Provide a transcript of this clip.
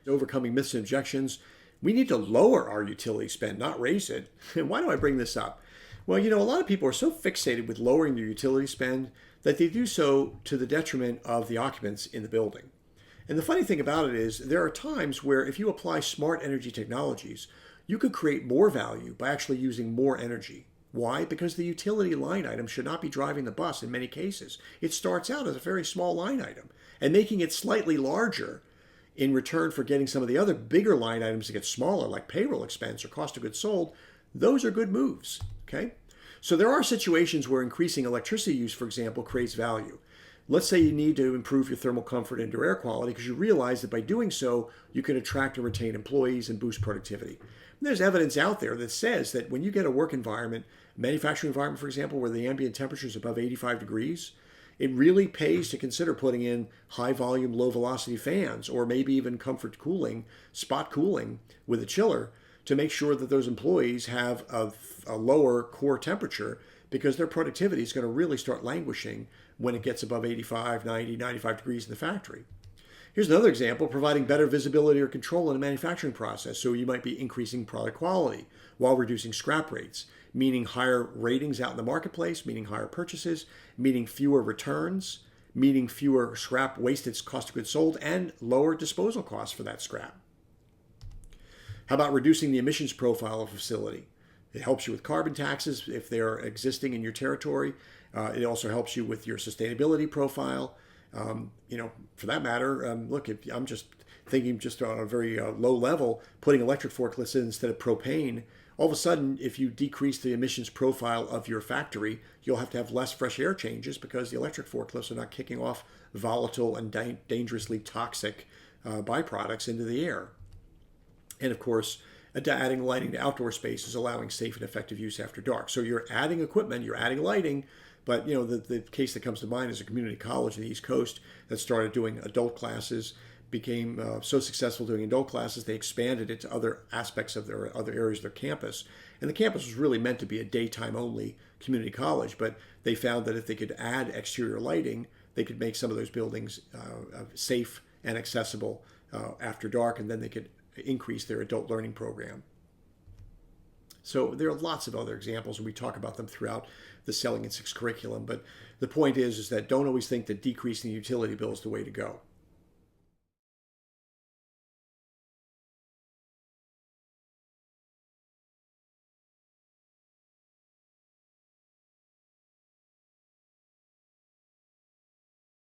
Overcoming myths and objections, we need to lower our utility spend, not raise it. And why do I bring this up? Well, a lot of people are so fixated with lowering their utility spend that they do so to the detriment of the occupants in the building. And the funny thing about it is there are times where if you apply smart energy technologies, you could create more value by actually using more energy. Why? Because the utility line item should not be driving the bus in many cases. It starts out as a very small line item, and making it slightly larger in return for getting some of the other bigger line items to get smaller, like payroll expense or cost of goods sold, those are good moves. Okay? So there are situations where increasing electricity use, for example, creates value. Let's say you need to improve your thermal comfort and your air quality because you realize that by doing so, you can attract and retain employees and boost productivity. And there's evidence out there that says that when you get a work environment, manufacturing environment, for example, where the ambient temperature is above 85 degrees, it really pays to consider putting in high volume, low velocity fans, or maybe even comfort cooling, spot cooling with a chiller to make sure that those employees have a lower core temperature, because their productivity is going to really start languishing when it gets above 85, 90, 95 degrees in the factory. Here's another example, providing better visibility or control in the manufacturing process. So you might be increasing product quality while reducing scrap rates, meaning higher ratings out in the marketplace, meaning higher purchases, meaning fewer returns, meaning fewer scrap wasted cost of goods sold, and lower disposal costs for that scrap. How about reducing the emissions profile of a facility? It helps you with carbon taxes if they're existing in your territory. It also helps you with your sustainability profile. For that matter, look, if I'm just thinking just on a very low level, putting electric forklifts in instead of propane, all of a sudden, if you decrease the emissions profile of your factory, you'll have to have less fresh air changes because the electric forklifts are not kicking off volatile and dangerously toxic byproducts into the air. And of course, adding lighting to outdoor spaces, allowing safe and effective use after dark. So you're adding equipment, you're adding lighting, but the case that comes to mind is a community college in the East Coast that started doing adult classes, became so successful doing adult classes, they expanded it to other aspects of their other areas of their campus. And the campus was really meant to be a daytime only community college, but they found that if they could add exterior lighting, they could make some of those buildings safe and accessible after dark, and then they could increase their adult learning program. So there are lots of other examples, and we talk about them throughout the Selling in Six curriculum. But the point is that don't always think that decreasing the utility bill is the way to go.